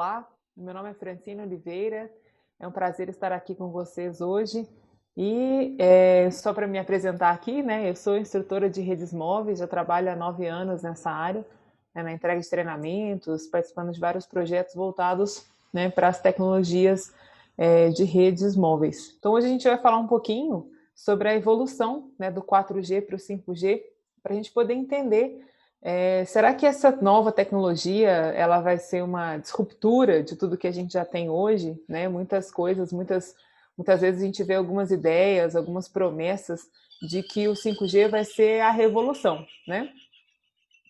Olá, meu nome é Francine Oliveira, é um prazer estar aqui com vocês hoje. E só para me apresentar aqui, né, eu sou instrutora de redes móveis, já trabalho há 9 anos nessa área, né, na entrega de treinamentos, participando de vários projetos voltados, né, para as tecnologias de redes móveis. Então hoje a gente vai falar um pouquinho sobre a evolução, né, do 4G para o 5G, para a gente poder entender será que essa nova tecnologia ela vai ser uma disruptura de tudo que a gente já tem hoje, né? Muitas coisas, muitas vezes a gente vê algumas ideias, algumas promessas de que o 5G vai ser a revolução, né?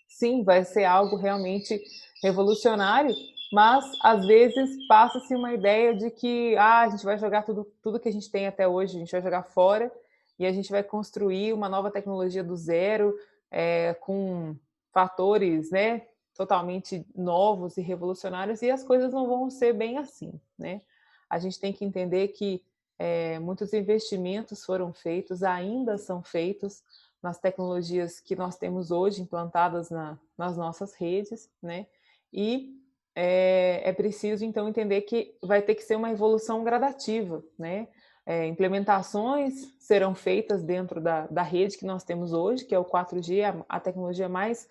Sim, vai ser algo realmente revolucionário, mas às vezes passa-se uma ideia de que a gente vai jogar tudo que a gente tem até hoje, a gente vai jogar fora e a gente vai construir uma nova tecnologia do zero, com fatores, né, totalmente novos e revolucionários, e as coisas não vão ser bem assim, né? A gente tem que entender que muitos investimentos foram feitos, ainda são feitos nas tecnologias que nós temos hoje implantadas nas nossas redes, né? E é preciso, então, entender que vai ter que ser uma evolução gradativa, né? Implementações serão feitas dentro da rede que nós temos hoje, que é o 4G, a tecnologia mais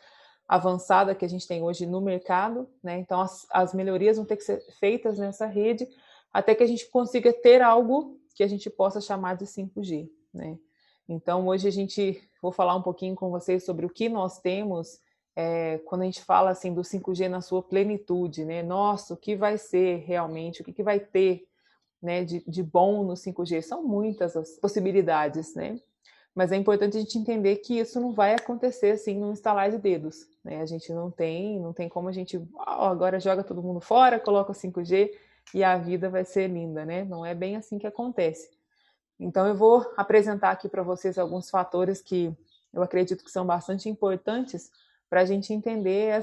avançada que a gente tem hoje no mercado, né? Então, as melhorias vão ter que ser feitas nessa rede até que a gente consiga ter algo que a gente possa chamar de 5G, né? Então, hoje vou falar um pouquinho com vocês sobre o que nós temos quando a gente fala assim do 5G na sua plenitude, né? Nossa, o que vai ser realmente, o que vai ter, né, de bom no 5G? São muitas as possibilidades, né? Mas é importante a gente entender que isso não vai acontecer assim num estalar de dedos, né? A gente não tem como a gente agora joga todo mundo fora, coloca o 5G e a vida vai ser linda, né? Não é bem assim que acontece. Então eu vou apresentar aqui para vocês alguns fatores que eu acredito que são bastante importantes para a gente entender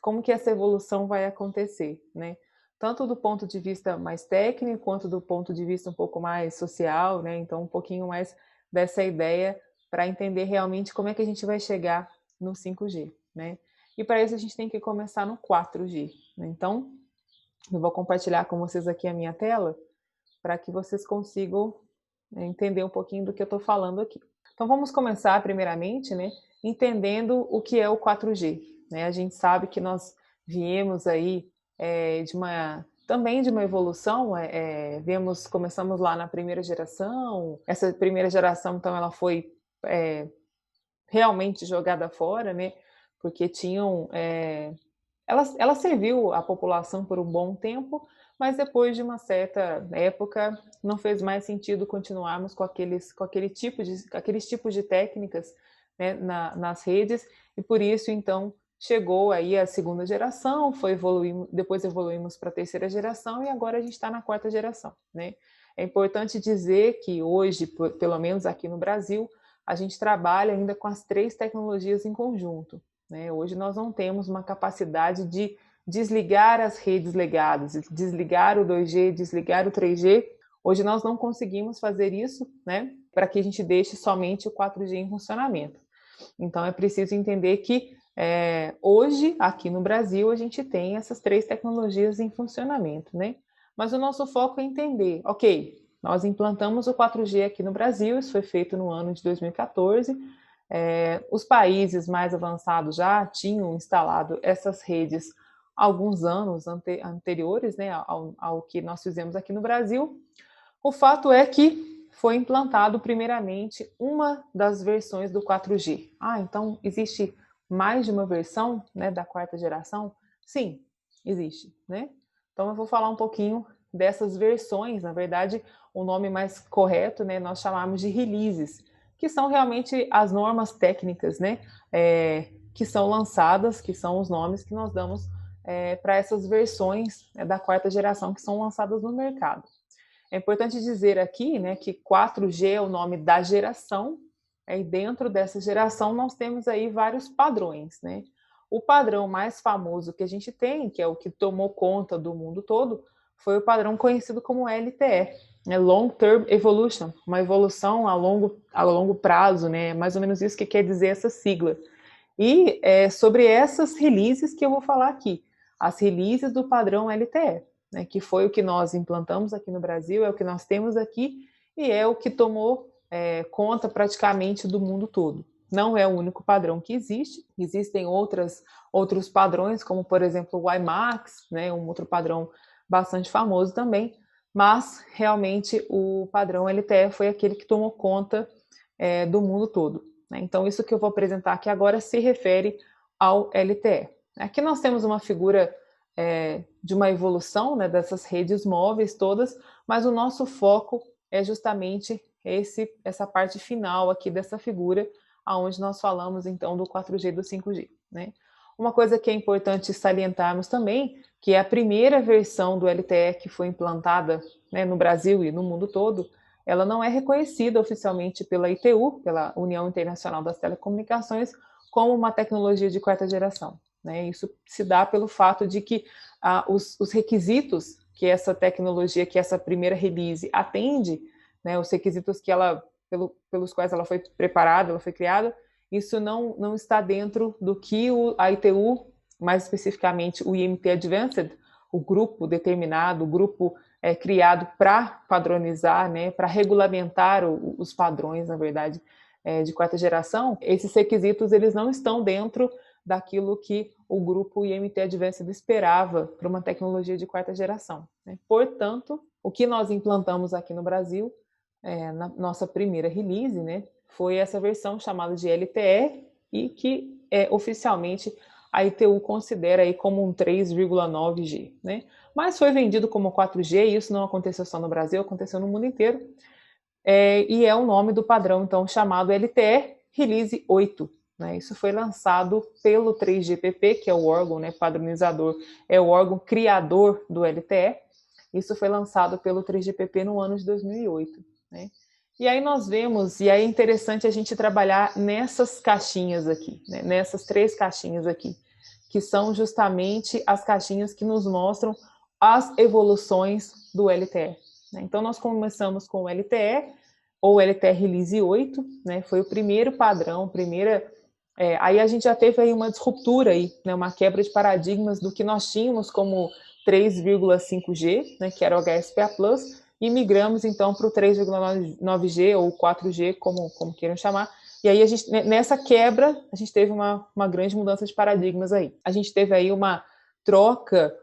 como que essa evolução vai acontecer, né? Tanto do ponto de vista mais técnico, quanto do ponto de vista um pouco mais social, né? Então um pouquinho mais dessa ideia para entender realmente como é que a gente vai chegar no 5G, né? E para isso a gente tem que começar no 4G, né? Então eu vou compartilhar com vocês aqui a minha tela para que vocês consigam entender um pouquinho do que eu estou falando aqui. Então vamos começar primeiramente, né, entendendo o que é o 4G, né? A gente sabe que nós viemos aí também de uma evolução, começamos lá na primeira geração. Essa primeira geração, então, ela foi realmente jogada fora, né? Porque ela serviu a população por um bom tempo, mas depois de uma certa época não fez mais sentido continuarmos com aqueles tipos de técnicas, né, nas redes, e por isso então chegou aí a segunda geração, depois evoluímos para a terceira geração e agora a gente está na quarta geração, né? É importante dizer que hoje, pelo menos aqui no Brasil, a gente trabalha ainda com as três tecnologias em conjunto, né? Hoje nós não temos uma capacidade de desligar as redes legadas, desligar o 2G, desligar o 3G. Hoje nós não conseguimos fazer isso, né, para que a gente deixe somente o 4G em funcionamento. Então é preciso entender que hoje, aqui no Brasil, a gente tem essas três tecnologias em funcionamento, né? Mas o nosso foco é entender, ok, nós implantamos o 4G aqui no Brasil, isso foi feito no ano de 2014, os países mais avançados já tinham instalado essas redes há alguns anos anteriores, né, ao que nós fizemos aqui no Brasil. O fato é que foi implantado primeiramente uma das versões do 4G. Então existe mais de uma versão, né, da quarta geração? Sim, existe, né? Então eu vou falar um pouquinho dessas versões. Na verdade, o nome mais correto, né, nós chamamos de releases, que são realmente as normas técnicas, né, que são lançadas, que são os nomes que nós damos para essas versões, né, da quarta geração que são lançadas no mercado. É importante dizer aqui, né, que 4G é o nome da geração, e dentro dessa geração nós temos aí vários padrões, né? O padrão mais famoso que a gente tem, que é o que tomou conta do mundo todo, foi o padrão conhecido como LTE, né? Long Term Evolution, uma evolução a longo prazo, né? Mais ou menos isso que quer dizer essa sigla. E é sobre essas releases que eu vou falar aqui. as releases do padrão LTE, né, que foi o que nós implantamos aqui no Brasil, é o que nós temos aqui e é o que tomou conta praticamente do mundo todo. Não é o único padrão que existe, existem outros padrões, como por exemplo o WiMAX, né, um outro padrão bastante famoso também, mas realmente o padrão LTE foi aquele que tomou conta do mundo todo, né? Então isso que eu vou apresentar aqui agora se refere ao LTE. Aqui nós temos uma figura de uma evolução, né, dessas redes móveis todas, mas o nosso foco é justamente essa parte final aqui dessa figura, aonde nós falamos então do 4G e do 5G, né? Uma coisa que é importante salientarmos também, que é a primeira versão do LTE que foi implantada, né, no Brasil e no mundo todo, ela não é reconhecida oficialmente pela ITU, pela União Internacional das Telecomunicações, como uma tecnologia de quarta geração, né? Isso se dá pelo fato de que os requisitos que essa tecnologia, que essa primeira release atende, né, os requisitos que pelos quais ela foi preparada, ela foi criada, isso não está dentro do que a ITU, mais especificamente o IMT Advanced, o grupo determinado, o grupo criado para padronizar, né, para regulamentar os padrões, na verdade, de quarta geração, esses requisitos eles não estão dentro daquilo que o grupo IMT Advanced esperava para uma tecnologia de quarta geração, né? Portanto, o que nós implantamos aqui no Brasil, na nossa primeira release, né, foi essa versão chamada de LTE e que oficialmente a ITU considera aí como um 3,9G, né? Mas foi vendido como 4G e isso não aconteceu só no Brasil, aconteceu no mundo inteiro. E é o nome do padrão, então, chamado LTE Release 8. Né? Isso foi lançado pelo 3GPP, que é o órgão, né, padronizador, é o órgão criador do LTE. Isso foi lançado pelo 3GPP no ano de 2008. Né? E aí nós vemos, e aí é interessante a gente trabalhar nessas caixinhas aqui, né, nessas 3 caixinhas aqui, que são justamente as caixinhas que nos mostram as evoluções do LTE. Né? Então nós começamos com o LTE, ou LTE Release 8, né? Foi o primeiro padrão, aí a gente já teve aí uma disruptura, aí, né? Uma quebra de paradigmas do que nós tínhamos como 3,5G, né? Que era o HSPA+, e migramos então para o 3,9G ou 4G, como queiram chamar. E aí nessa quebra, a gente teve uma grande mudança de paradigmas aí. A gente teve aí uma troca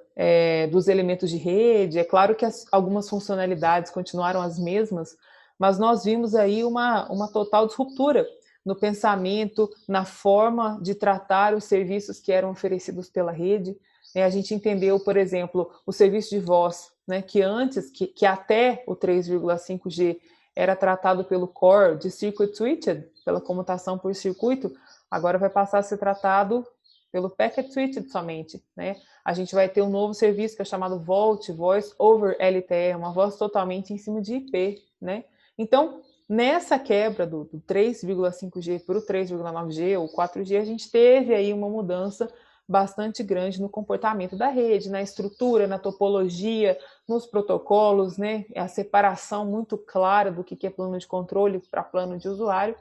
dos elementos de rede. É claro que algumas funcionalidades continuaram as mesmas, mas nós vimos aí uma total disruptura no pensamento, na forma de tratar os serviços que eram oferecidos pela rede. A gente entendeu, por exemplo, o serviço de voz, né, que antes, que até o 3,5G era tratado pelo core de circuit switched, pela comutação por circuito, agora vai passar a ser tratado pelo packet switched somente, né? A gente vai ter um novo serviço que é chamado VoLTE, Voice over LTE, uma voz totalmente em cima de IP, né? Então, nessa quebra do 3,5G para o 3,9G ou 4G, a gente teve aí uma mudança bastante grande no comportamento da rede, na estrutura, na topologia, nos protocolos, né? A separação muito clara do que é plano de controle para plano de usuário.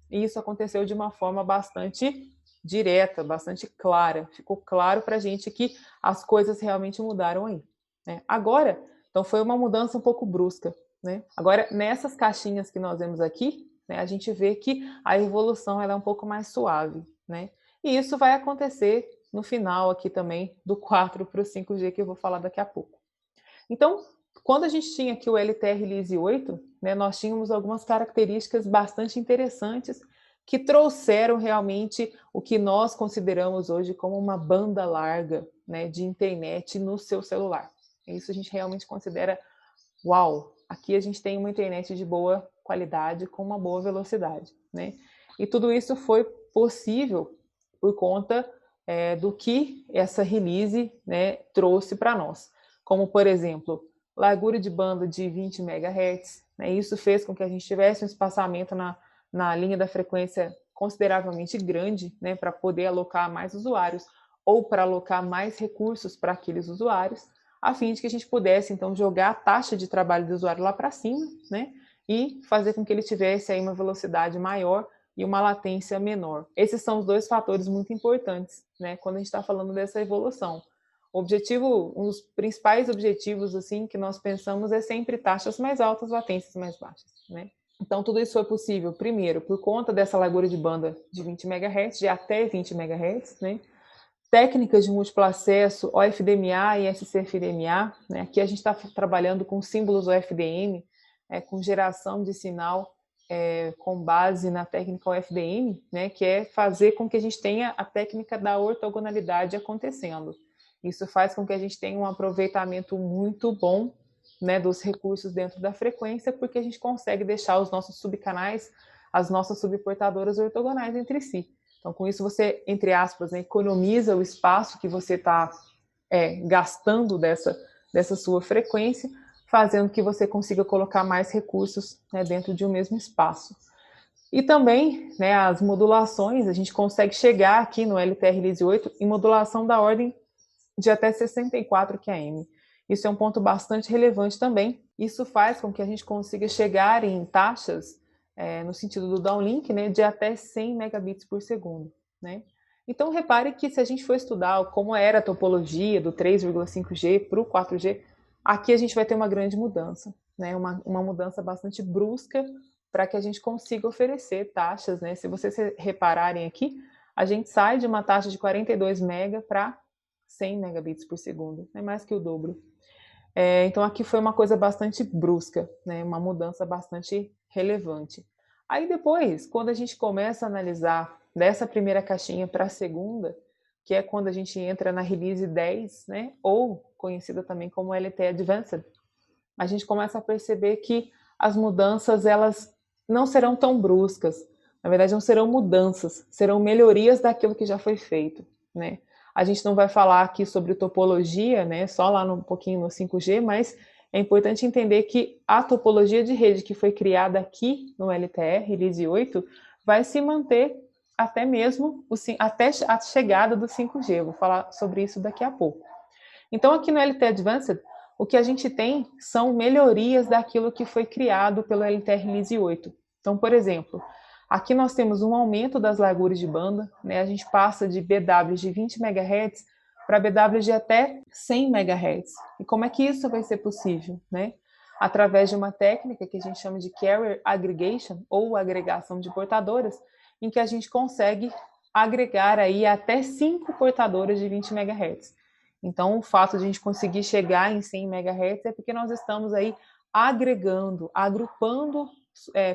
E isso aconteceu de uma forma bastante direta, bastante clara. Ficou claro para a gente que as coisas realmente mudaram aí. Né? Agora, então foi uma mudança um pouco brusca. Né? Agora, nessas caixinhas que nós vemos aqui, né, a gente vê que a evolução ela é um pouco mais suave. Né? E isso vai acontecer no final aqui também do 4 para o 5G, que eu vou falar daqui a pouco. Então, quando a gente tinha aqui o LTE Release 8, né, nós tínhamos algumas características bastante interessantes que trouxeram realmente o que nós consideramos hoje como uma banda larga, né, de internet no seu celular. Isso a gente realmente considera, uau, aqui a gente tem uma internet de boa qualidade com uma boa velocidade. Né? E tudo isso foi possível por conta do que essa release, né, trouxe para nós. Como, por exemplo, largura de banda de 20 MHz. Né? Isso fez com que a gente tivesse um espaçamento na linha da frequência consideravelmente grande, né, para poder alocar mais usuários ou para alocar mais recursos para aqueles usuários, a fim de que a gente pudesse, então, jogar a taxa de trabalho do usuário lá para cima, né, e fazer com que ele tivesse aí uma velocidade maior e uma latência menor. Esses são os 2 fatores muito importantes, né, quando a gente está falando dessa evolução. Um dos principais objetivos assim que nós pensamos é sempre taxas mais altas, latências mais baixas, né? Então, tudo isso foi possível, primeiro, por conta dessa largura de banda de 20 MHz, de até 20 MHz, né? Técnicas de múltiplo acesso, OFDMA e SCFDMA, né? Aqui a gente está trabalhando com símbolos OFDM, com geração de sinal com base na técnica OFDM, né? Que é fazer com que a gente tenha a técnica da ortogonalidade acontecendo. Isso faz com que a gente tenha um aproveitamento muito bom, né, dos recursos dentro da frequência, porque a gente consegue deixar os nossos subcanais, as nossas subportadoras ortogonais entre si. Então, com isso, você, entre aspas, né, economiza o espaço que você está gastando dessa sua frequência, fazendo que você consiga colocar mais recursos, né, dentro de um mesmo espaço. E também, né, as modulações, a gente consegue chegar aqui no LTE Release 8 em modulação da ordem de até 64 QAM. Isso é um ponto bastante relevante também. Isso faz com que a gente consiga chegar em taxas, no sentido do downlink, né, de até 100 megabits por segundo, né? Então, repare que se a gente for estudar como era a topologia do 3,5G para o 4G, aqui a gente vai ter uma grande mudança, né? Uma mudança bastante brusca para que a gente consiga oferecer taxas, né? Se vocês repararem aqui, a gente sai de uma taxa de 42 MB para 100 megabits por segundo, é mais que o dobro. Então aqui foi uma coisa bastante brusca, né? Uma mudança bastante relevante. Aí depois, quando a gente começa a analisar dessa primeira caixinha para a segunda, que é quando a gente entra na release 10, né? Ou conhecida também como LTE Advanced, a gente começa a perceber que as mudanças elas não serão tão bruscas. Na verdade, não serão mudanças, serão melhorias daquilo que já foi feito, né? A gente não vai falar aqui sobre topologia, né? Só lá um pouquinho no 5G, mas é importante entender que a topologia de rede que foi criada aqui no LTE, Release 8, vai se manter até mesmo até a chegada do 5G. Eu vou falar sobre isso daqui a pouco. Então, aqui no LTE Advanced, o que a gente tem são melhorias daquilo que foi criado pelo LTE Release 8. Então, por exemplo, aqui nós temos um aumento das larguras de banda, né? A gente passa de BW de 20 MHz para BW de até 100 MHz. E como é que isso vai ser possível, né? Através de uma técnica que a gente chama de Carrier Aggregation, ou agregação de portadoras, em que a gente consegue agregar aí até 5 portadoras de 20 MHz. Então, o fato de a gente conseguir chegar em 100 MHz é porque nós estamos aí agregando, agrupando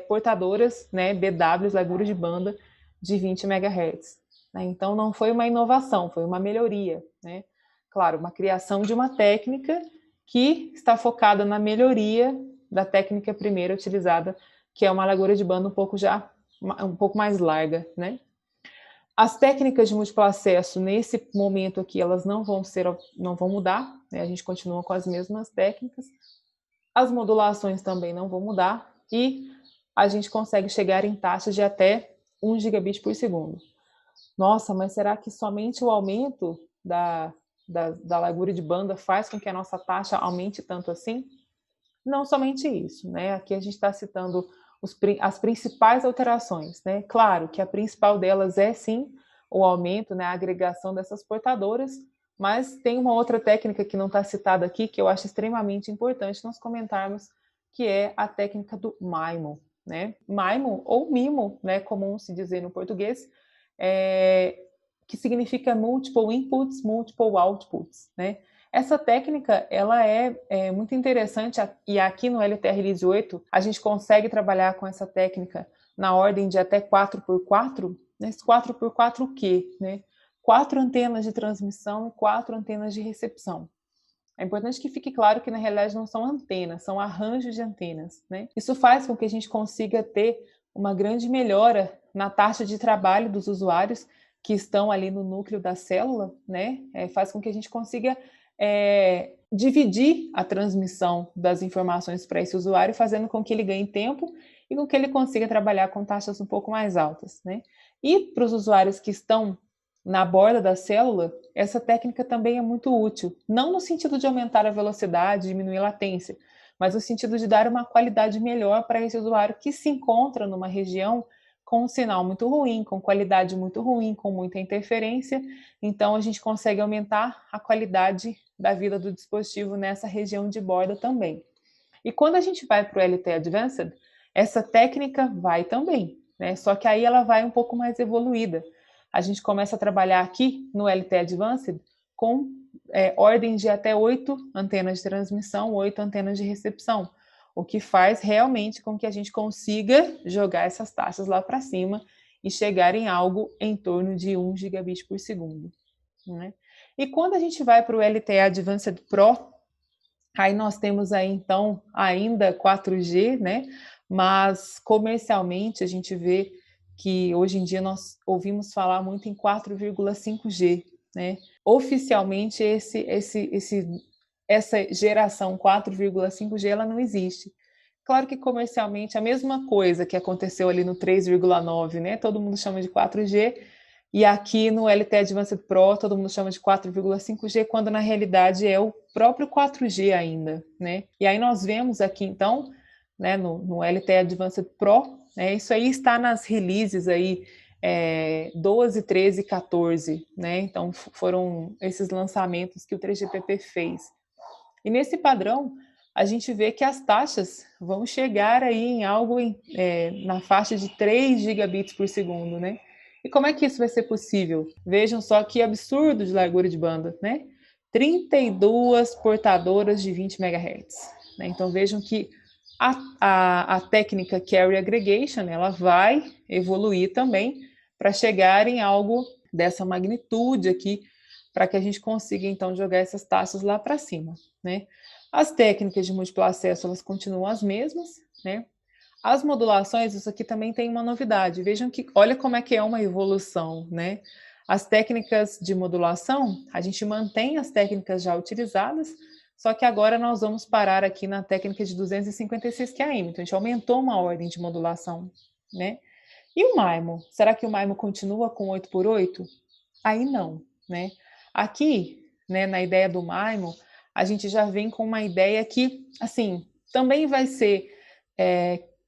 portadoras, né, BWs, larguras de banda de 20 MHz. Né? Então, não foi uma inovação, foi uma melhoria. Né? Claro, uma criação de uma técnica que está focada na melhoria da técnica primeira utilizada, que é uma largura de banda um pouco mais larga, né? As técnicas de múltiplo acesso, nesse momento aqui, elas não vão mudar, né? A gente continua com as mesmas técnicas. As modulações também não vão mudar e a gente consegue chegar em taxas de até 1 gigabit por segundo. Nossa, mas será que somente o aumento da largura de banda faz com que a nossa taxa aumente tanto assim? Não somente isso, né? Aqui a gente está citando as principais alterações, né? Claro que a principal delas é sim o aumento, né, a agregação dessas portadoras, mas tem uma outra técnica que não está citada aqui que eu acho extremamente importante nós comentarmos, que é a técnica do MIMO, né? MIMO ou MIMO, né, comum se dizer no português, que significa Multiple Inputs, Multiple Outputs, né? Essa técnica, ela é muito interessante e aqui no LTE Release 8 a gente consegue trabalhar com essa técnica na ordem de até 4x4, né? 4x4 o quê? Né? 4 antenas de transmissão e 4 antenas de recepção. É importante que fique claro que na realidade não são antenas, são arranjos de antenas, né? Isso faz com que a gente consiga ter uma grande melhora na taxa de trabalho dos usuários que estão ali no núcleo da célula, né? Faz com que a gente consiga dividir a transmissão das informações para esse usuário, fazendo com que ele ganhe tempo e com que ele consiga trabalhar com taxas um pouco mais altas, né? E para os usuários que estão na borda da célula, essa técnica também é muito útil, não no sentido de aumentar a velocidade, diminuir a latência, mas no sentido de dar uma qualidade melhor para esse usuário que se encontra numa região com um sinal muito ruim, com qualidade muito ruim, com muita interferência. Então, a gente consegue aumentar a qualidade da vida do dispositivo nessa região de borda também. E quando a gente vai para o LTE Advanced, essa técnica vai também, né? Só que aí ela vai um pouco mais evoluída. A gente começa a trabalhar aqui no LTE Advanced com ordem de até 8 antenas de transmissão, 8 antenas de recepção, o que faz realmente com que a gente consiga jogar essas taxas lá para cima e chegar em algo em torno de 1 gigabit por segundo, né? E quando a gente vai para o LTE Advanced Pro, aí nós temos aí então ainda 4G, né? Mas comercialmente a gente vê que hoje em dia nós ouvimos falar muito em 4,5G, né? Oficialmente essa geração 4,5G ela não existe. Claro que comercialmente a mesma coisa que aconteceu ali no 3,9, né? Todo mundo chama de 4G, e aqui no LTE Advanced Pro todo mundo chama de 4,5G, quando na realidade é o próprio 4G ainda, né? E aí nós vemos aqui então, né, no LTE Advanced Pro, né, isso aí está nas releases aí 12, 13 e 14, né? Então foram esses lançamentos que o 3GPP fez. E nesse padrão, a gente vê que as taxas vão chegar aí em algo na faixa de 3 gigabits por segundo, né? E como é que isso vai ser possível? Vejam só que absurdo de largura de banda, né? 32 portadoras de 20 MHz. Né? Então vejam que a técnica Carrier Aggregation, ela vai evoluir também para chegar em algo dessa magnitude aqui, para que a gente consiga então jogar essas taxas lá para cima, né? As técnicas de múltiplo acesso, elas continuam as mesmas, né? As modulações, isso aqui também tem uma novidade. Vejam que, olha como é que é uma evolução, né? As técnicas de modulação, a gente mantém as técnicas já utilizadas, só que agora nós vamos parar aqui na técnica de 256 QAM. Então, a gente aumentou uma ordem de modulação, né? E o MIMO? Será que o MIMO continua com 8x8? Aí não, né? Aqui, né, na ideia do MIMO, a gente já vem com uma ideia que, assim, também vai ser,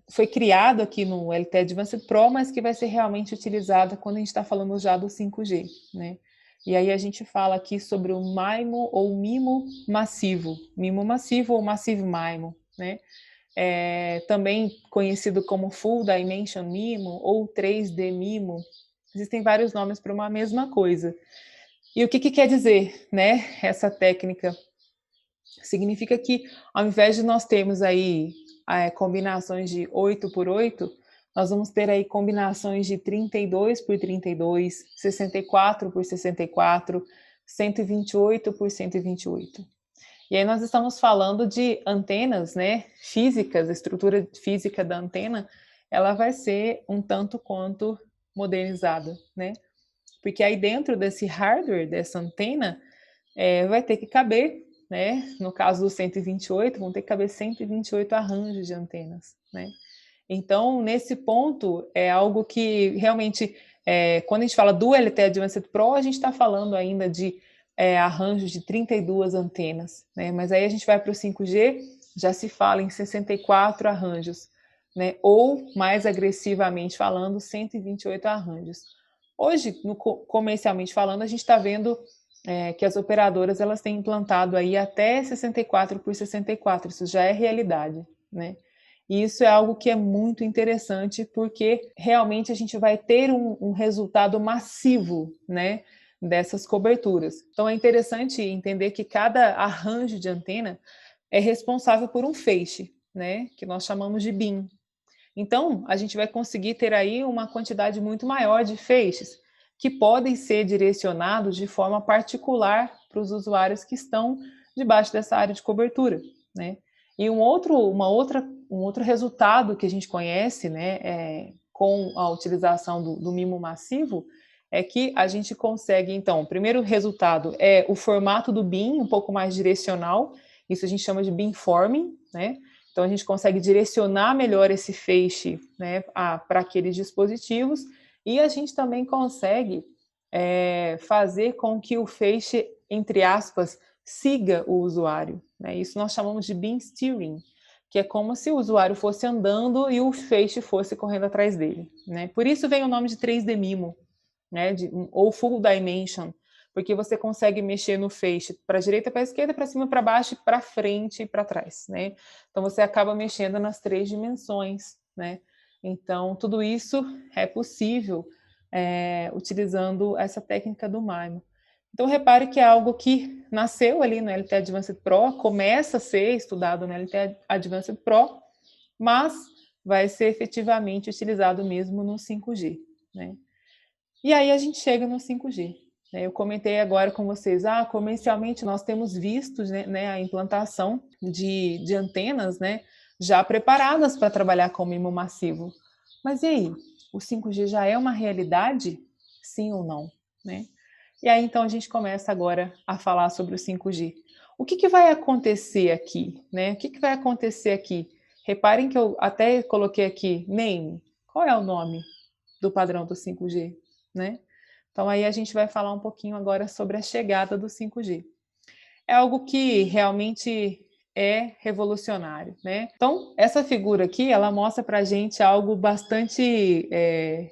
foi criado aqui no LTE Advanced Pro, mas que vai ser realmente utilizada quando a gente está falando já do 5G, né? E aí a gente fala aqui sobre o MIMO ou MIMO massivo ou Massive MIMO, né? Também conhecido como Full Dimension MIMO ou 3D MIMO. Existem vários nomes para uma mesma coisa. E o que quer dizer, né, essa técnica? Significa que ao invés de nós termos aí combinações de 8x8, nós vamos ter aí combinações de 32x32, 64x64, 128x128. E aí nós estamos falando de antenas, né, físicas, a estrutura física da antena, ela vai ser um tanto quanto modernizada, né? Porque aí dentro desse hardware, dessa antena, vai ter que caber, né? No caso do 128, vão ter que caber 128 arranjos de antenas, né? Então, nesse ponto, é algo que realmente, quando a gente fala do LTE Advanced Pro, a gente está falando ainda de arranjos de 32 antenas, né? Mas aí a gente vai para o 5G, já se fala em 64 arranjos, né? Ou, mais agressivamente falando, 128 arranjos. Hoje, comercialmente falando, a gente está vendo que as operadoras elas têm implantado aí até 64x64, isso já é realidade, né? E isso é algo que é muito interessante, porque realmente a gente vai ter um resultado massivo, né, dessas coberturas. Então é interessante entender que cada arranjo de antena é responsável por um feixe, né, que nós chamamos de BIM. Então, a gente vai conseguir ter aí uma quantidade muito maior de feixes, que podem ser direcionados de forma particular para os usuários que estão debaixo dessa área de cobertura, né? E um outro resultado que a gente conhece, né, com a utilização do MIMO massivo, é que a gente consegue, então, o primeiro resultado é o formato do BIM, um pouco mais direcional, isso a gente chama de beamforming, né? Então, a gente consegue direcionar melhor esse feixe, né, para aqueles dispositivos, e a gente também consegue fazer com que o feixe, entre aspas, siga o usuário, né? Isso nós chamamos de beam steering. que é como se o usuário fosse andando e o feixe fosse correndo atrás dele, né? Por isso vem o nome de 3D Mimo, né? Ou Full Dimension, porque você consegue mexer no feixe para a direita, para a esquerda, para cima, para baixo, para frente e para trás, né? Então você acaba mexendo nas 3 dimensões, né? Então tudo isso é possível utilizando essa técnica do MIMO. Então repare que é algo que nasceu ali no LTE Advanced Pro, começa a ser estudado no LTE Advanced Pro, mas vai ser efetivamente utilizado mesmo no 5G, né? E aí a gente chega no 5G. Eu comentei agora com vocês, comercialmente nós temos visto, né, a implantação de antenas, né, já preparadas para trabalhar com MIMO massivo. Mas e aí? O 5G já é uma realidade? Sim ou não? Né? E aí então a gente começa agora a falar sobre o 5G. O que vai acontecer aqui? Né? O que vai acontecer aqui? Reparem que eu até coloquei aqui, name. Qual é o nome do padrão do 5G? Né? Então aí a gente vai falar um pouquinho agora sobre a chegada do 5G. É algo que realmente é revolucionário, né? Então essa figura aqui, ela mostra para a gente algo bastante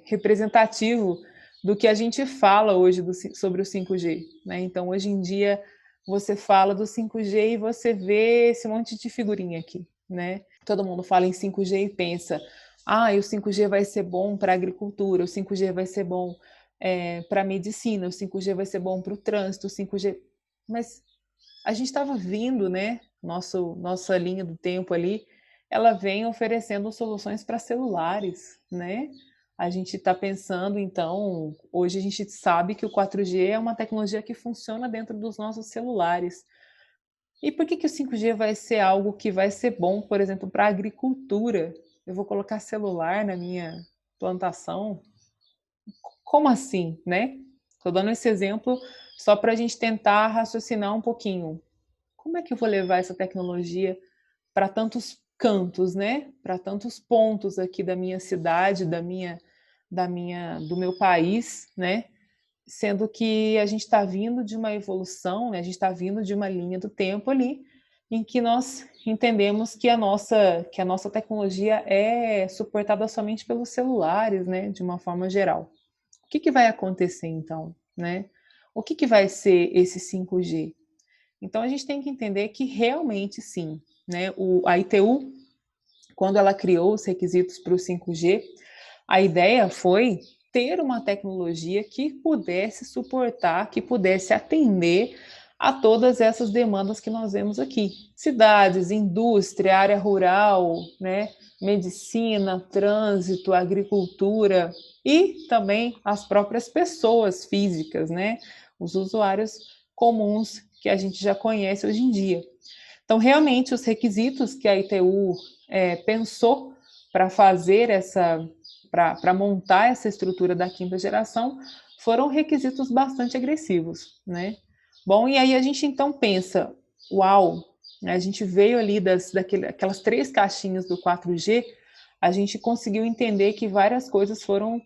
representativo do que a gente fala hoje sobre o 5G, né? Então hoje em dia você fala do 5G e você vê esse monte de figurinha aqui, né? Todo mundo fala em 5G e pensa, o 5G vai ser bom para a agricultura, o 5G vai ser bom para a medicina, o 5G vai ser bom para o trânsito, o 5G... Mas a gente estava vindo, né? Nossa linha do tempo ali, ela vem oferecendo soluções para celulares, né? A gente está pensando, então, hoje a gente sabe que o 4G é uma tecnologia que funciona dentro dos nossos celulares. E por que o 5G vai ser algo que vai ser bom, por exemplo, para a agricultura? Eu vou colocar celular na minha plantação? Como assim, né? Estou dando esse exemplo só para a gente tentar raciocinar um pouquinho. Como é que eu vou levar essa tecnologia para tantos cantos, né? Para tantos pontos aqui da minha cidade, do meu país, né? Sendo que a gente está vindo de uma evolução, né? A gente está vindo de uma linha do tempo ali, em que nós entendemos que a nossa tecnologia é suportada somente pelos celulares, né? De uma forma geral. O que vai acontecer então, né? O que vai ser esse 5G? Então a gente tem que entender que realmente sim, né? A ITU, quando ela criou os requisitos para o 5G, a ideia foi ter uma tecnologia que pudesse suportar, que pudesse atender a todas essas demandas que nós vemos aqui. Cidades, indústria, área rural, né? Medicina, trânsito, agricultura e também as próprias pessoas físicas, né? Os usuários comuns que a gente já conhece hoje em dia. Então, realmente, os requisitos que a ITU pensou para fazer para montar essa estrutura da quinta geração, foram requisitos bastante agressivos, né? Bom, e aí a gente então pensa, uau, né, a gente veio ali daquelas 3 caixinhas do 4G, a gente conseguiu entender que várias coisas foram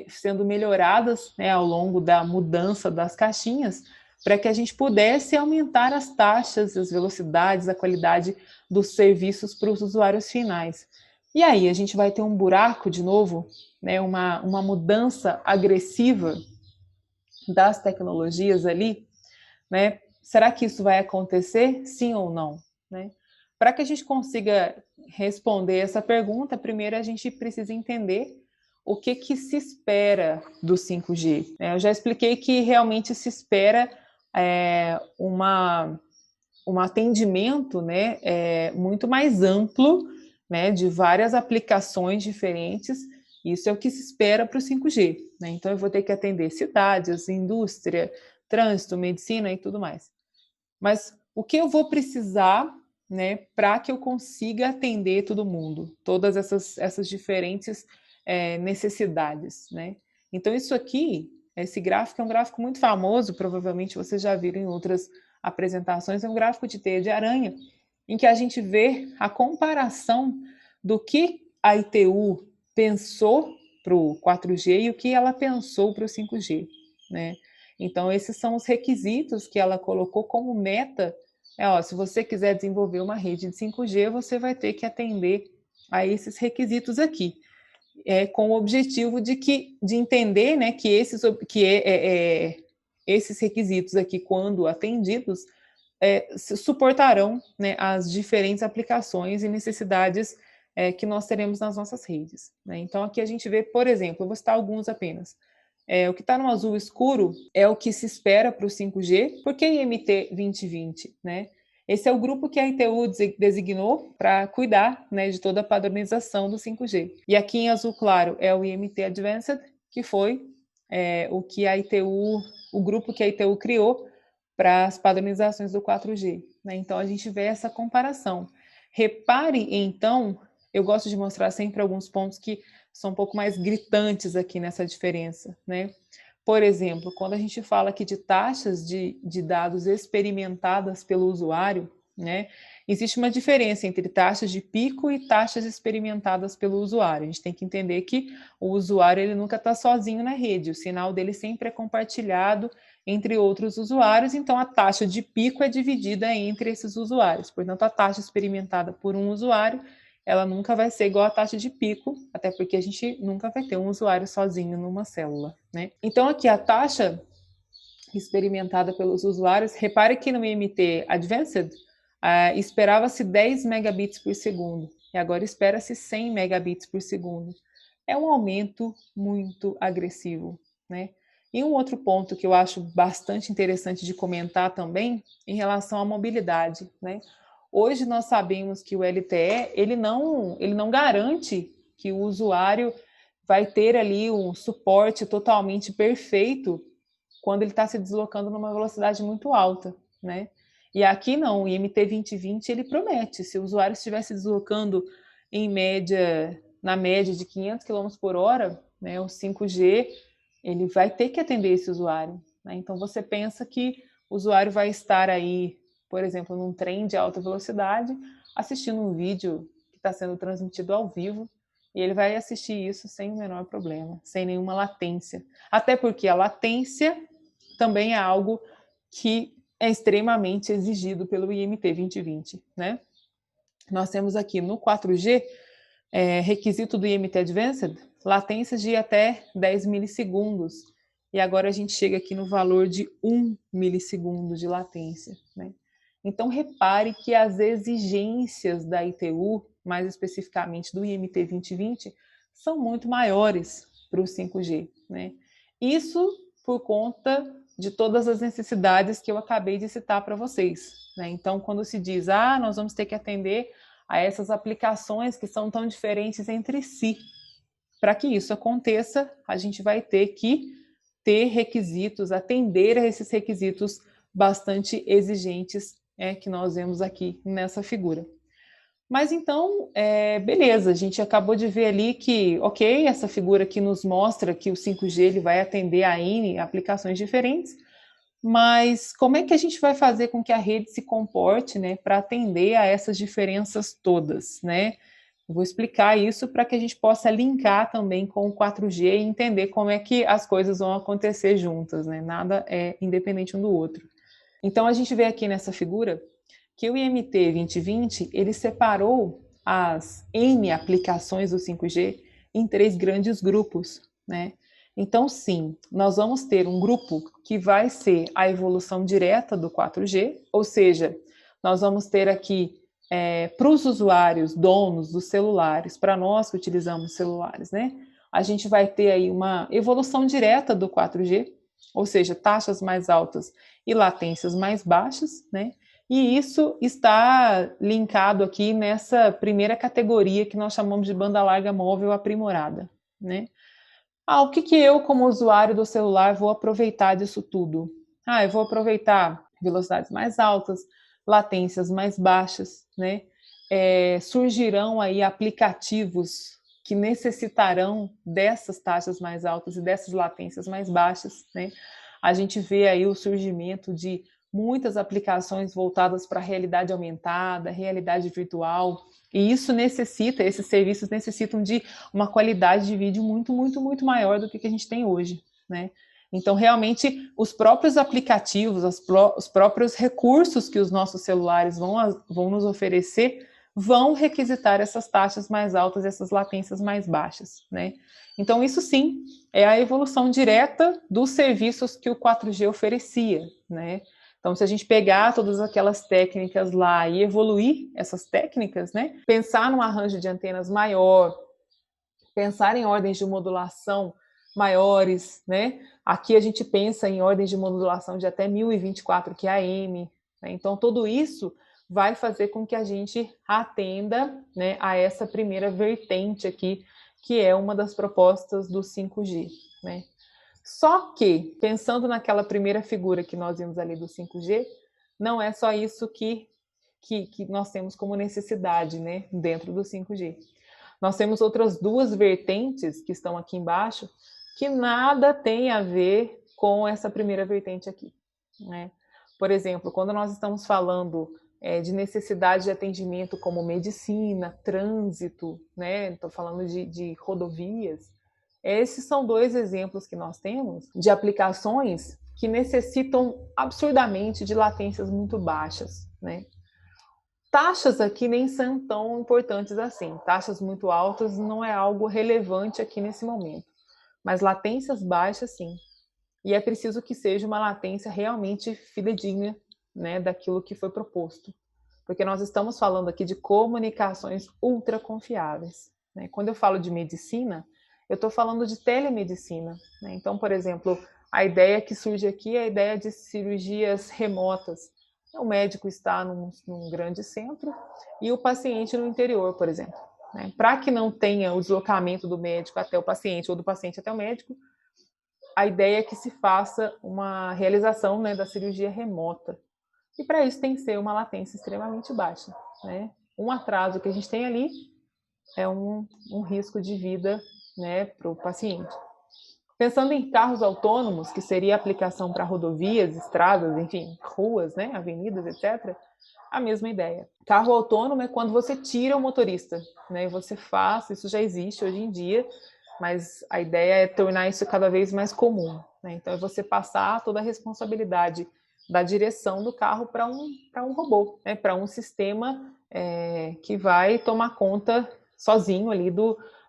sendo melhoradas, né, ao longo da mudança das caixinhas, para que a gente pudesse aumentar as taxas, as velocidades, a qualidade dos serviços para os usuários finais. E aí, a gente vai ter um buraco de novo, né, uma mudança agressiva das tecnologias ali, né? Será que isso vai acontecer? Sim ou não? Né? Para que a gente consiga responder essa pergunta, primeiro a gente precisa entender o que se espera do 5G. Eu já expliquei que realmente se espera um atendimento, né, muito mais amplo, né, de várias aplicações diferentes. Isso é o que se espera para o 5G. Né? Então, eu vou ter que atender cidades, indústria, trânsito, medicina e tudo mais. Mas o que eu vou precisar, né, para que eu consiga atender todo mundo, todas essas diferentes necessidades, né? Então, isso aqui, esse gráfico é um gráfico muito famoso, provavelmente vocês já viram em outras apresentações, é um gráfico de teia de aranha, em que a gente vê a comparação do que a ITU pensou para o 4G e o que ela pensou para o 5G, né? Então, esses são os requisitos que ela colocou como meta ó, se você quiser desenvolver uma rede de 5G, você vai ter que atender a esses requisitos aqui. Com o objetivo de entender, né, que esses requisitos aqui, quando atendidos, suportarão, né, as diferentes aplicações e necessidades que nós teremos nas nossas redes, né? Então, aqui a gente vê, por exemplo, eu vou citar alguns apenas. O que está no azul escuro é o que se espera para o 5G. Por que IMT 2020, né? Esse é o grupo que a ITU designou para cuidar, né, de toda a padronização do 5G. E aqui em azul claro é o IMT Advanced, que foi o grupo que a ITU criou para as padronizações do 4G, né? Então a gente vê essa comparação. Repare, então, eu gosto de mostrar sempre alguns pontos que são um pouco mais gritantes aqui nessa diferença, né? Por exemplo, quando a gente fala aqui de taxas de dados experimentadas pelo usuário, né, existe uma diferença entre taxas de pico e taxas experimentadas pelo usuário. A gente tem que entender que o usuário ele nunca está sozinho na rede, o sinal dele sempre é compartilhado entre outros usuários, então a taxa de pico é dividida entre esses usuários. Portanto, a taxa experimentada por um usuário ela nunca vai ser igual à taxa de pico, até porque a gente nunca vai ter um usuário sozinho numa célula, né? Então, aqui a taxa experimentada pelos usuários, repare que no IMT Advanced, esperava-se 10 megabits por segundo, e agora espera-se 100 megabits por segundo. É um aumento muito agressivo, né? E um outro ponto que eu acho bastante interessante de comentar também, em relação à mobilidade, né? Hoje nós sabemos que o LTE, ele não garante que o usuário vai ter ali um suporte totalmente perfeito quando ele está se deslocando numa velocidade muito alta, né? E aqui não, o IMT 2020 ele promete, se o usuário estiver se deslocando na média de 500 km por hora, né, o 5G, ele vai ter que atender esse usuário, né? Então você pensa que o usuário vai estar aí, por exemplo, num trem de alta velocidade, assistindo um vídeo que está sendo transmitido ao vivo, e ele vai assistir isso sem o menor problema, sem nenhuma latência. Até porque a latência também é algo que é extremamente exigido pelo IMT 2020, né? Nós temos aqui no 4G, requisito do IMT Advanced, latências de até 10 milissegundos. E agora a gente chega aqui no valor de 1 milissegundo de latência, né? Então, repare que as exigências da ITU, mais especificamente do IMT 2020, são muito maiores para o 5G, né? Isso por conta de todas as necessidades que eu acabei de citar para vocês, né? Então, quando se diz, nós vamos ter que atender a essas aplicações que são tão diferentes entre si, para que isso aconteça, a gente vai ter que ter requisitos, atender a esses requisitos bastante exigentes que nós vemos aqui nessa figura. Mas então, beleza, a gente acabou de ver ali que, ok, essa figura aqui nos mostra que o 5G ele vai atender a N aplicações diferentes, mas como é que a gente vai fazer com que a rede se comporte, né, para atender a essas diferenças todas, né? Eu vou explicar isso para que a gente possa linkar também com o 4G e entender como é que as coisas vão acontecer juntas, né? Nada é independente um do outro. Então, a gente vê aqui nessa figura que o IMT 2020, ele separou as N aplicações do 5G em 3 grandes grupos, né? Então, sim, nós vamos ter um grupo que vai ser a evolução direta do 4G, ou seja, nós vamos ter aqui, para os usuários donos dos celulares, para nós que utilizamos celulares, né? A gente vai ter aí uma evolução direta do 4G, ou seja, taxas mais altas e latências mais baixas, né? E isso está linkado aqui nessa primeira categoria que nós chamamos de banda larga móvel aprimorada, né? O que eu, como usuário do celular, vou aproveitar disso tudo? Eu vou aproveitar velocidades mais altas, latências mais baixas, né? Surgirão aí aplicativos que necessitarão dessas taxas mais altas e dessas latências mais baixas, né? A gente vê aí o surgimento de muitas aplicações voltadas para a realidade aumentada, realidade virtual, e isso esses serviços necessitam de uma qualidade de vídeo muito, muito, muito maior do que a gente tem hoje, né? Então, realmente, os próprios aplicativos, os próprios recursos que os nossos celulares vão nos oferecer vão requisitar essas taxas mais altas, essas latências mais baixas, né? Então, isso sim é a evolução direta dos serviços que o 4G oferecia, né? Então, se a gente pegar todas aquelas técnicas lá e evoluir essas técnicas, né? Pensar num arranjo de antenas maior, pensar em ordens de modulação maiores, né? Aqui a gente pensa em ordens de modulação de até 1024 QAM, né? Então, tudo isso vai fazer com que a gente atenda, né, a essa primeira vertente aqui, que é uma das propostas do 5G, né? Só que, pensando naquela primeira figura que nós vimos ali do 5G, não é só isso que nós temos como necessidade, né, dentro do 5G. Nós temos outras duas vertentes que estão aqui embaixo, que nada tem a ver com essa primeira vertente aqui, né? Por exemplo, quando nós estamos falando de necessidade de atendimento como medicina, trânsito, né? Estou falando de rodovias. Esses são dois exemplos que nós temos de aplicações que necessitam absurdamente de latências muito baixas, né? Taxas aqui nem são tão importantes assim. Taxas muito altas não é algo relevante aqui nesse momento. Mas latências baixas, sim. E é preciso que seja uma latência realmente fidedigna, né, daquilo que foi proposto. Porque nós estamos falando aqui de comunicações ultra confiáveis, né? Quando eu falo de medicina, eu estou falando de telemedicina, né? Então, por exemplo, a ideia que surge aqui é a ideia de cirurgias remotas. O médico está num grande centro e o paciente no interior, por exemplo, né? Para que não tenha o deslocamento do médico até o paciente ou do paciente até o médico, a ideia é que se faça uma realização, né, da cirurgia remota. E para isso tem que ser uma latência extremamente baixa, né? Um atraso que a gente tem ali é um risco de vida, né, para o paciente. Pensando em carros autônomos, que seria aplicação para rodovias, estradas, enfim, ruas, né, avenidas, etc., a mesma ideia. Carro autônomo é quando você tira o motorista, né, você faz, isso já existe hoje em dia, mas a ideia é tornar isso cada vez mais comum, né? Então, é você passar toda a responsabilidade da direção do carro para um robô, né? Para um sistema que vai tomar conta sozinho ali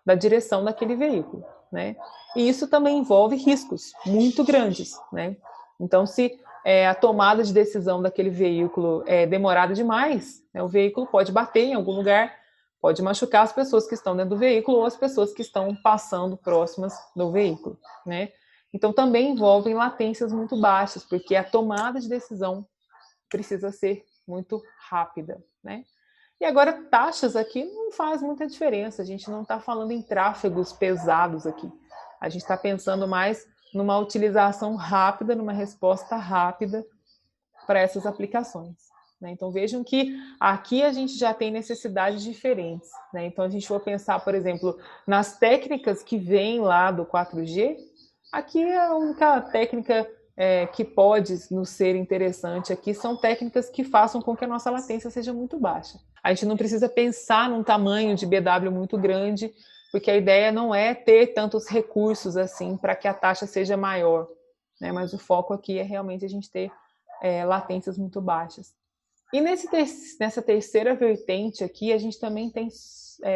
da direção daquele veículo, né? E isso também envolve riscos muito grandes, né? Então, se a tomada de decisão daquele veículo é demorada demais, né, o veículo pode bater em algum lugar, pode machucar as pessoas que estão dentro do veículo ou as pessoas que estão passando próximas do veículo, né? Então, também envolvem latências muito baixas, porque a tomada de decisão precisa ser muito rápida, né? E agora, taxas aqui não faz muita diferença, a gente não está falando em tráfegos pesados aqui. A gente está pensando mais numa utilização rápida, numa resposta rápida para essas aplicações, né? Então, vejam que aqui a gente já tem necessidades diferentes, né? Então, a gente vai pensar, por exemplo, nas técnicas que vêm lá do 4G, aqui é a única técnica que pode nos ser interessante aqui são técnicas que façam com que a nossa latência seja muito baixa. A gente não precisa pensar num tamanho de BW muito grande, porque a ideia não é ter tantos recursos assim para que a taxa seja maior, né? Mas o foco aqui é realmente a gente ter latências muito baixas. E nessa terceira vertente aqui, a gente também tem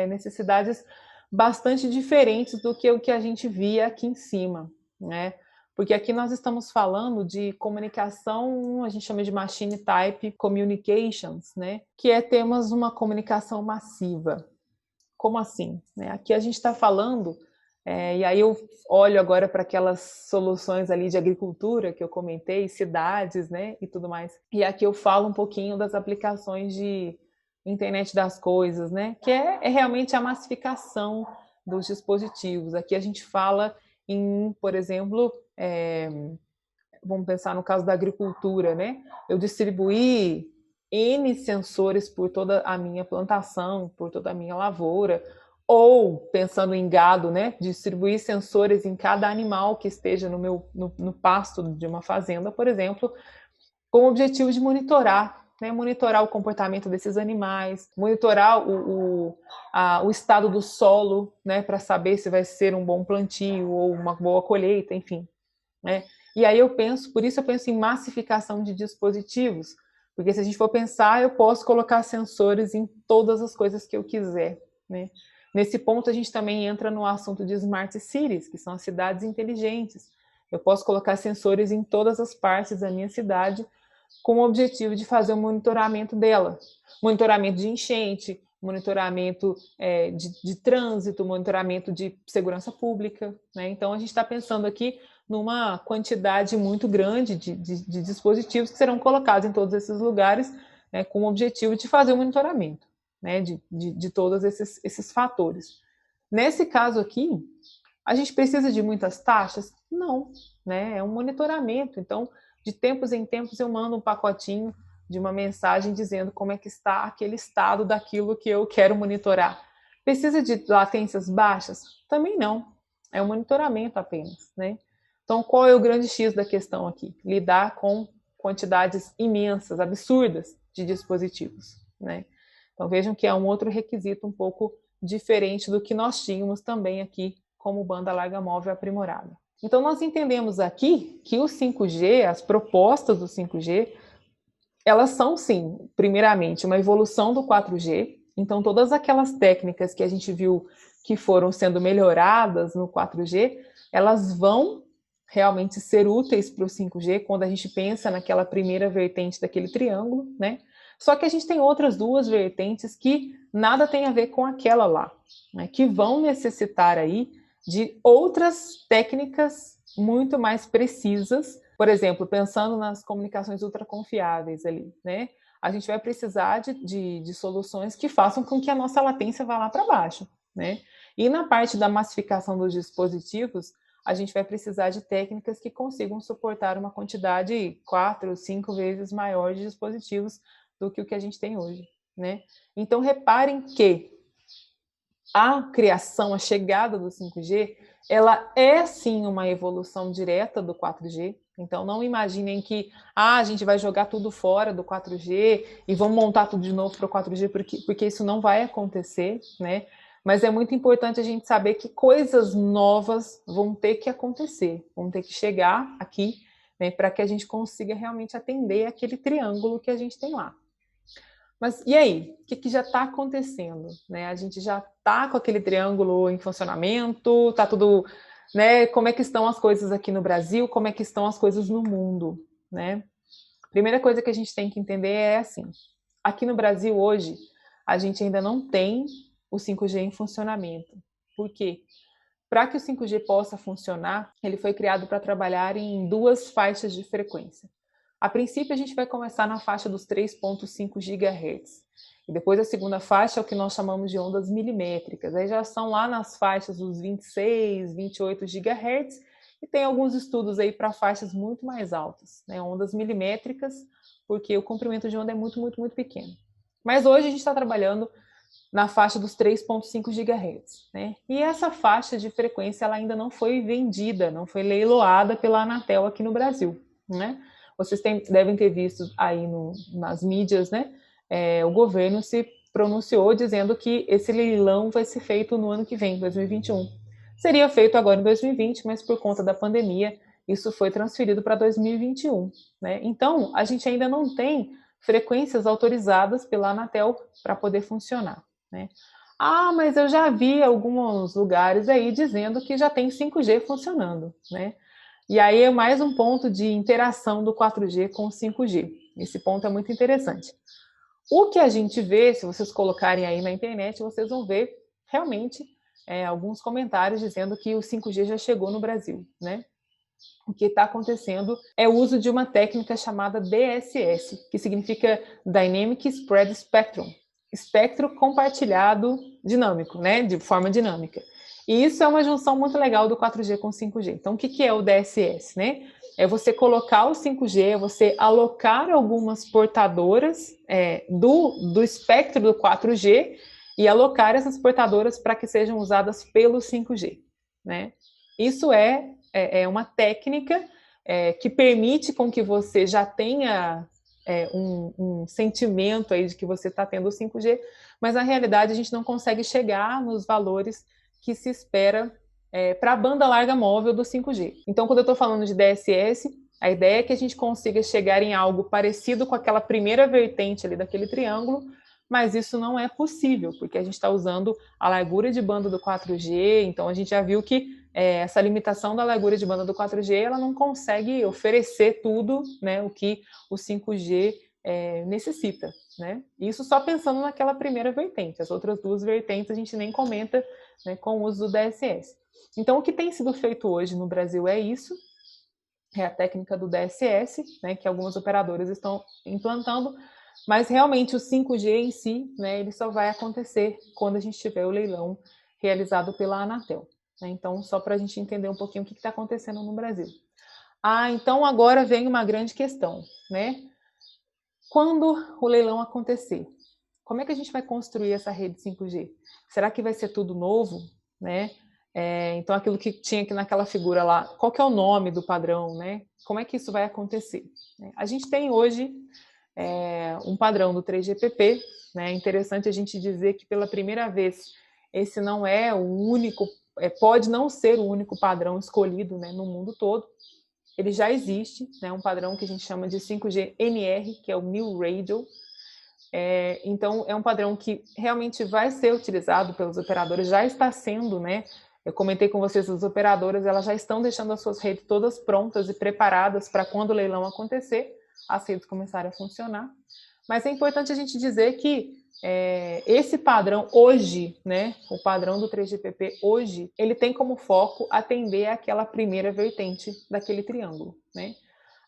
necessidades bastante diferentes do que o que a gente via aqui em cima, né? Porque aqui nós estamos falando de comunicação, a gente chama de Machine Type Communications, né? Que é termos uma comunicação massiva. Como assim? Aqui a gente está falando, e aí eu olho agora para aquelas soluções ali de agricultura que eu comentei, cidades, né, e tudo mais. E aqui eu falo um pouquinho das aplicações de internet das coisas, né, que é realmente a massificação dos dispositivos. Aqui a gente fala em, por exemplo, vamos pensar no caso da agricultura, né, eu distribuir N sensores por toda a minha plantação, por toda a minha lavoura, ou, pensando em gado, né, distribuir sensores em cada animal que esteja no pasto de uma fazenda, por exemplo, com o objetivo de monitorar, né, monitorar o comportamento desses animais, monitorar o estado do solo, né, para saber se vai ser um bom plantio ou uma boa colheita, enfim. né? E aí por isso eu penso em massificação de dispositivos, porque se a gente for pensar, eu posso colocar sensores em todas as coisas que eu quiser, né? Nesse ponto, a gente também entra no assunto de smart cities, que são as cidades inteligentes. Eu posso colocar sensores em todas as partes da minha cidade com o objetivo de fazer o monitoramento dela. Monitoramento de enchente, monitoramento de trânsito, monitoramento de segurança pública, né? Então, a gente está pensando aqui numa quantidade muito grande de dispositivos que serão colocados em todos esses lugares, né, com o objetivo de fazer o monitoramento, né, de todos esses fatores. Nesse caso aqui, a gente precisa de muitas taxas? Não, né? É um monitoramento. Então, de tempos em tempos, eu mando um pacotinho de uma mensagem dizendo como é que está aquele estado daquilo que eu quero monitorar. Precisa de latências baixas? Também não. É um monitoramento apenas, né? Então, qual é o grande X da questão aqui? Lidar com quantidades imensas, absurdas de dispositivos, né? Então, vejam que é um outro requisito um pouco diferente do que nós tínhamos também aqui como banda larga móvel aprimorada. Então, nós entendemos aqui que o 5G, as propostas do 5G, elas são, sim, primeiramente, uma evolução do 4G. Então, todas aquelas técnicas que a gente viu que foram sendo melhoradas no 4G, elas vão realmente ser úteis para o 5G quando a gente pensa naquela primeira vertente daquele triângulo, né? Só que a gente tem outras duas vertentes que nada tem a ver com aquela lá, né? Que vão necessitar aí de outras técnicas muito mais precisas. Por exemplo, pensando nas comunicações ultraconfiáveis ali, né? A gente vai precisar de soluções que façam com que a nossa latência vá lá para baixo, né? E na parte da massificação dos dispositivos, a gente vai precisar de técnicas que consigam suportar uma quantidade 4, 5 vezes maior de dispositivos do que o que a gente tem hoje, né? Então, reparem que a criação, a chegada do 5G, ela é sim uma evolução direta do 4G. Então, não imaginem que a gente vai jogar tudo fora do 4G e vamos montar tudo de novo para o 4G, porque isso não vai acontecer, né? Mas é muito importante a gente saber que coisas novas vão ter que acontecer, vão ter que chegar aqui, né, para que a gente consiga realmente atender aquele triângulo que a gente tem lá. Mas e aí? O que já está acontecendo? Né? A gente já está com aquele triângulo em funcionamento, está tudo, né? Como é que estão as coisas aqui no Brasil? Como é que estão as coisas no mundo? Né? Primeira coisa que a gente tem que entender é assim: aqui no Brasil hoje a gente ainda não tem o 5G em funcionamento. Por quê? Para que o 5G possa funcionar, ele foi criado para trabalhar em duas faixas de frequência. A princípio, a gente vai começar na faixa dos 3,5 GHz. E depois a segunda faixa é o que nós chamamos de ondas milimétricas. Aí já são lá nas faixas dos 26, 28 GHz. E tem alguns estudos aí para faixas muito mais altas, né? Ondas milimétricas, porque o comprimento de onda é muito, muito, muito pequeno. Mas hoje a gente está trabalhando na faixa dos 3,5 GHz, né? E essa faixa de frequência ela ainda não foi vendida, não foi leiloada pela Anatel aqui no Brasil, né? Vocês devem ter visto aí nas mídias, né? O governo se pronunciou dizendo que esse leilão vai ser feito no ano que vem, 2021. Seria feito agora em 2020, mas por conta da pandemia, isso foi transferido para 2021, né? Então, a gente ainda não tem frequências autorizadas pela Anatel para poder funcionar, né? Ah, mas eu já vi alguns lugares aí dizendo que já tem 5G funcionando, né? E aí é mais um ponto de interação do 4G com o 5G. Esse ponto é muito interessante. O que a gente vê, se vocês colocarem aí na internet, vocês vão ver realmente alguns comentários dizendo que o 5G já chegou no Brasil, né? O que está acontecendo é o uso de uma técnica chamada DSS, que significa Dynamic Spread Spectrum, espectro compartilhado dinâmico, né? De forma dinâmica. E isso é uma junção muito legal do 4G com 5G. Então, o que é o DSS, né? É você colocar o 5G, é você alocar algumas portadoras do espectro do 4G e alocar essas portadoras para que sejam usadas pelo 5G, né? Isso é uma técnica que permite com que você já tenha um sentimento aí de que você está tendo o 5G, mas na realidade a gente não consegue chegar nos valores que se espera para a banda larga móvel do 5G. Então, quando eu estou falando de DSS, a ideia é que a gente consiga chegar em algo parecido com aquela primeira vertente ali daquele triângulo, mas isso não é possível, porque a gente está usando a largura de banda do 4G, então a gente já viu que essa limitação da largura de banda do 4G, ela não consegue oferecer tudo, né, o que o 5G necessita, né? Isso só pensando naquela primeira vertente. As outras duas vertentes a gente nem comenta, né, com o uso do DSS. Então, o que tem sido feito hoje no Brasil é isso, é a técnica do DSS, né, que algumas operadoras estão implantando, mas realmente o 5G em si, né, ele só vai acontecer quando a gente tiver o leilão realizado pela Anatel. Né? Então, só para a gente entender um pouquinho o que está acontecendo no Brasil. Então agora vem uma grande questão, né? Quando o leilão acontecer, como é que a gente vai construir essa rede 5G? Será que vai ser tudo novo, né? Então, aquilo que tinha aqui naquela figura lá, qual que é o nome do padrão, né? Como é que isso vai acontecer? A gente tem hoje um padrão do 3GPP, né? É interessante a gente dizer que pela primeira vez esse não é o único, pode não ser o único padrão escolhido, né, no mundo todo. Ele já existe, né, um padrão que a gente chama de 5G NR, que é o New Radio. Então, é um padrão que realmente vai ser utilizado pelos operadores, já está sendo, né? Eu comentei com vocês, as operadoras, elas já estão deixando as suas redes todas prontas e preparadas para quando o leilão acontecer, as redes começarem a funcionar. Mas é importante a gente dizer que esse padrão hoje, né, o padrão do 3GPP hoje, ele tem como foco atender aquela primeira vertente daquele triângulo, né?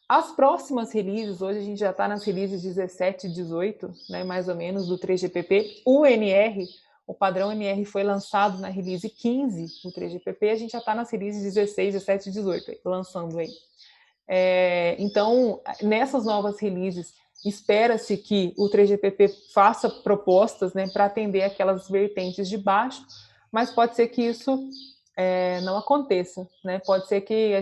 As próximas releases, hoje a gente já está nas releases 17 e 18, né, mais ou menos, do 3GPP. O NR, o padrão NR foi lançado na release 15 do 3GPP, a gente já está nas releases 16, 17 e 18, lançando aí. Então, nessas novas releases, espera-se que o 3GPP faça propostas, né, para atender aquelas vertentes de baixo, mas pode ser que isso não aconteça, né? Pode ser que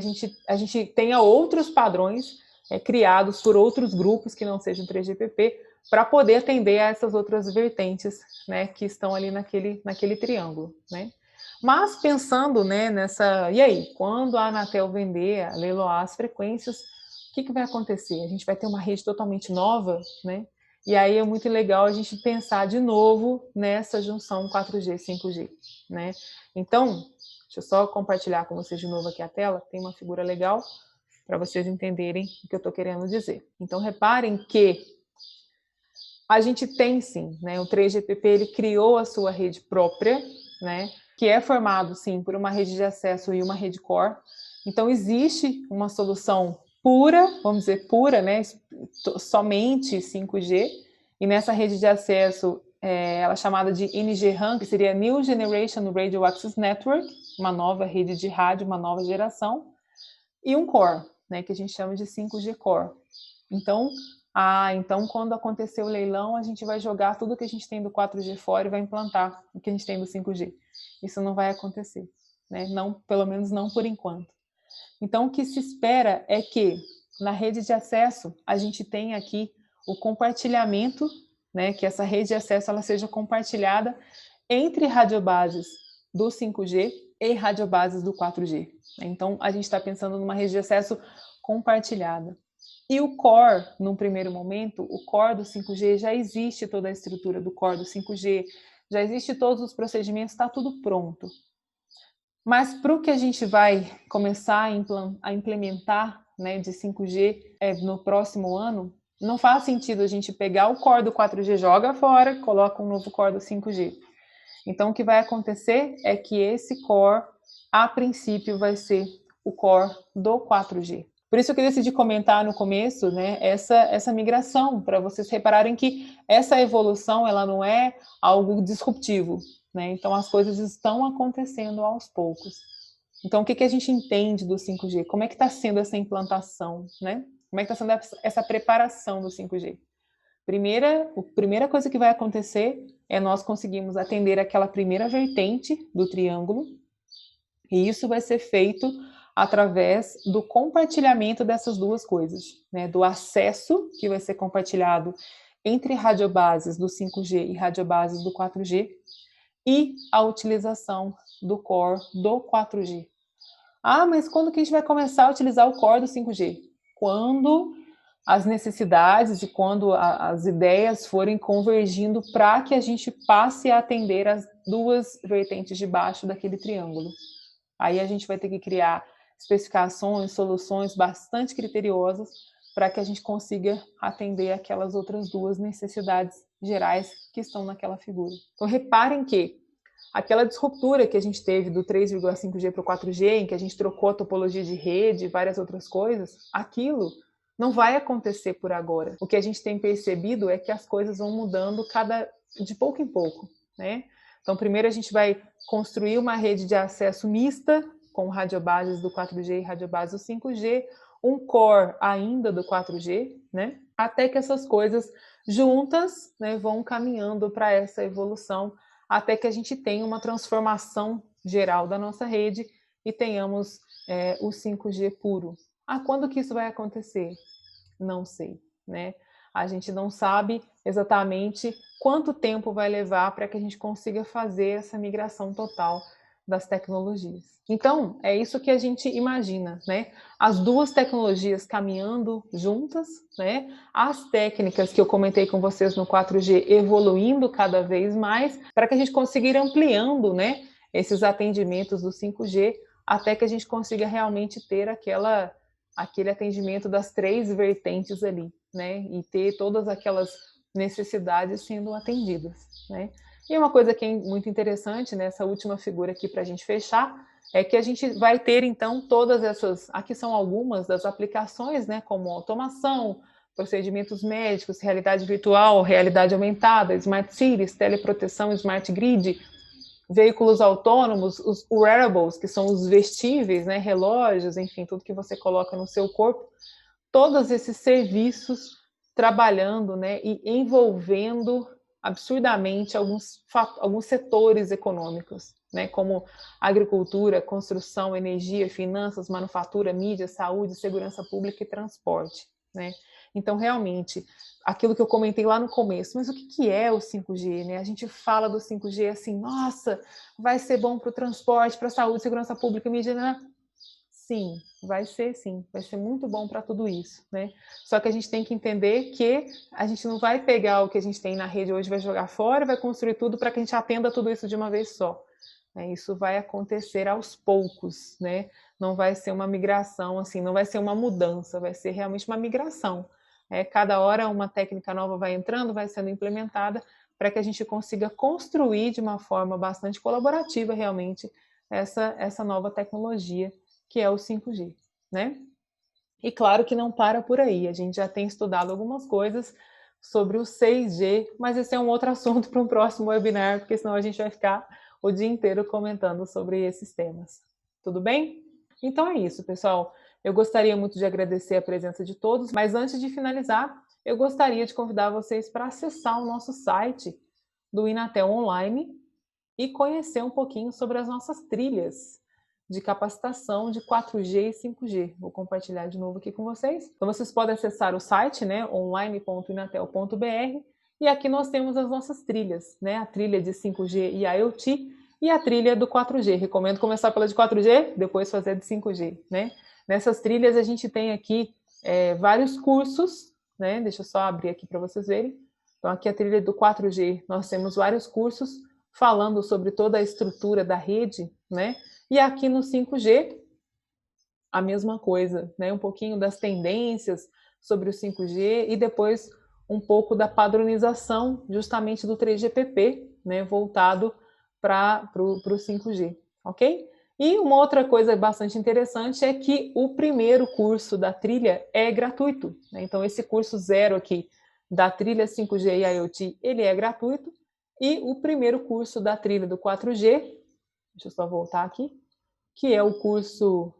a gente tenha outros padrões criados por outros grupos que não sejam 3GPP para poder atender a essas outras vertentes, né, que estão ali naquele triângulo, né? Mas pensando, né, e aí, quando a Anatel vender, leiloar as frequências, o que vai acontecer? A gente vai ter uma rede totalmente nova, né? E aí é muito legal a gente pensar de novo nessa junção 4G, 5G, né? Então, deixa eu só compartilhar com vocês de novo aqui a tela, tem uma figura legal para vocês entenderem o que eu estou querendo dizer. Então, reparem que a gente tem sim, né? O 3GPP ele criou a sua rede própria, né? Que é formado sim por uma rede de acesso e uma rede core. Então, existe uma solução pura, vamos dizer pura, né? Somente 5G. E nessa rede de acesso, ela é chamada de NGRAN, que seria New Generation Radio Access Network, uma nova rede de rádio, uma nova geração, e um core, né, que a gente chama de 5G Core. Então, quando acontecer o leilão, a gente vai jogar tudo que a gente tem do 4G fora e vai implantar o que a gente tem do 5G. Isso não vai acontecer, né? Não, pelo menos não por enquanto. Então, o que se espera é que na rede de acesso a gente tenha aqui o compartilhamento, né, que essa rede de acesso ela seja compartilhada entre radiobases do 5G e radiobases do 4G. Então, a gente está pensando numa rede de acesso compartilhada. E o core, num primeiro momento, o core do 5G, já existe toda a estrutura do core do 5G, já existe todos os procedimentos, está tudo pronto. Mas para o que a gente vai começar a implementar, né, de 5G no próximo ano, não faz sentido a gente pegar o core do 4G, joga fora, coloca um novo core do 5G. Então, o que vai acontecer é que esse core, a princípio, vai ser o core do 4G. Por isso que eu decidi comentar no começo, né, essa migração, para vocês repararem que essa evolução ela não é algo disruptivo, né? Então, as coisas estão acontecendo aos poucos. Então, o que a gente entende do 5G? Como é que está sendo essa implantação, né? Como é que está sendo essa preparação do 5G? A primeira coisa que vai acontecer é nós conseguimos atender aquela primeira vertente do triângulo, e isso vai ser feito através do compartilhamento dessas duas coisas, né? Do acesso, que vai ser compartilhado entre radiobases do 5G e radiobases do 4G, e a utilização do core do 4G. Ah, mas quando que a gente vai começar a utilizar o core do 5G? Quando as necessidades e quando as ideias forem convergindo para que a gente passe a atender as duas vertentes de baixo daquele triângulo. Aí a gente vai ter que criar especificações, soluções bastante criteriosas para que a gente consiga atender aquelas outras duas necessidades gerais que estão naquela figura. Então reparem que aquela disruptura que a gente teve do 3,5G para o 4G, em que a gente trocou a topologia de rede e várias outras coisas, aquilo não vai acontecer por agora. O que a gente tem percebido é que as coisas vão mudando de pouco em pouco, né? Então, primeiro a gente vai construir uma rede de acesso mista, com radiobases do 4G e radiobases do 5G, um core ainda do 4G, né? Até que essas coisas juntas, né, vão caminhando para essa evolução, até que a gente tenha uma transformação geral da nossa rede e tenhamos o 5G puro. Ah, quando que isso vai acontecer? Não sei, né? A gente não sabe exatamente quanto tempo vai levar para que a gente consiga fazer essa migração total das tecnologias. Então, é isso que a gente imagina, né? As duas tecnologias caminhando juntas, né? As técnicas que eu comentei com vocês no 4G evoluindo cada vez mais, para que a gente consiga ir ampliando, né, esses atendimentos do 5G, até que a gente consiga realmente ter aquele atendimento das três vertentes ali, né? E ter todas aquelas necessidades sendo atendidas, né? E uma coisa que é muito interessante nessa última figura aqui para a gente fechar, é que a gente vai ter então todas essas, aqui são algumas das aplicações, né? Como automação, procedimentos médicos, realidade virtual, realidade aumentada, smart cities, teleproteção, smart grid, veículos autônomos, os wearables, que são os vestíveis, né, relógios, enfim, tudo que você coloca no seu corpo, todos esses serviços trabalhando, né, e envolvendo absurdamente alguns setores econômicos, né, como agricultura, construção, energia, finanças, manufatura, mídia, saúde, segurança pública e transporte, né? Então, realmente, aquilo que eu comentei lá no começo, mas o que é o 5G, né? A gente fala do 5G assim, nossa, vai ser bom para o transporte, para a saúde, segurança pública, mídia, né? Sim, vai ser muito bom para tudo isso, né? Só que a gente tem que entender que a gente não vai pegar o que a gente tem na rede hoje, vai jogar fora, vai construir tudo para que a gente atenda tudo isso de uma vez só. Isso vai acontecer aos poucos, né? Não vai ser uma migração, assim, não vai ser uma mudança, vai ser realmente uma migração. Cada hora uma técnica nova vai entrando, vai sendo implementada para que a gente consiga construir de uma forma bastante colaborativa realmente essa nova tecnologia que é o 5G, né? E claro que não para por aí, a gente já tem estudado algumas coisas sobre o 6G, mas esse é um outro assunto para um próximo webinar, porque senão a gente vai ficar o dia inteiro comentando sobre esses temas. Tudo bem? Então é isso, pessoal. Eu gostaria muito de agradecer a presença de todos, mas antes de finalizar, eu gostaria de convidar vocês para acessar o nosso site do Inatel Online e conhecer um pouquinho sobre as nossas trilhas de capacitação de 4G e 5G. Vou compartilhar de novo aqui com vocês. Então vocês podem acessar o site, né, online.inatel.br, e aqui nós temos as nossas trilhas, né, a trilha de 5G e IoT e a trilha do 4G. Recomendo começar pela de 4G, depois fazer a de 5G, né? Nessas trilhas a gente tem aqui vários cursos, né? Deixa eu só abrir aqui para vocês verem. Então aqui a trilha do 4G, nós temos vários cursos falando sobre toda a estrutura da rede, né? E aqui no 5G, a mesma coisa, né? Um pouquinho das tendências sobre o 5G e depois um pouco da padronização justamente do 3GPP, né? Voltado para o 5G, ok? E uma outra coisa bastante interessante é que o primeiro curso da trilha é gratuito, né? Então esse curso 0 aqui da trilha 5G e IoT, ele é gratuito, e o primeiro curso da trilha do 4G, deixa eu só voltar aqui, que é o curso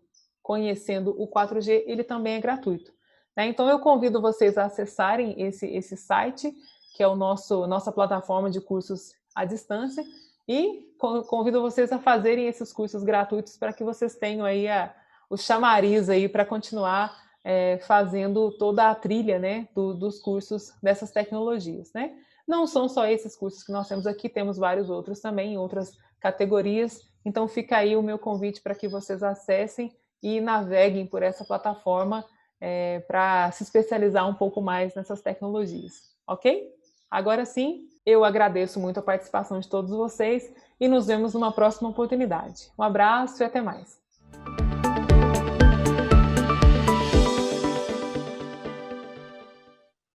Conhecendo o 4G, ele também é gratuito, né? Então eu convido vocês a acessarem esse site, que é nossa plataforma de cursos à distância, e convido vocês a fazerem esses cursos gratuitos para que vocês tenham aí o chamariz aí para continuar fazendo toda a trilha, né, dos cursos dessas tecnologias, né? Não são só esses cursos que nós temos aqui, temos vários outros também, em outras categorias. Então fica aí o meu convite para que vocês acessem e naveguem por essa plataforma para se especializar um pouco mais nessas tecnologias, ok? Agora sim, eu agradeço muito a participação de todos vocês e nos vemos numa próxima oportunidade. Um abraço e até mais.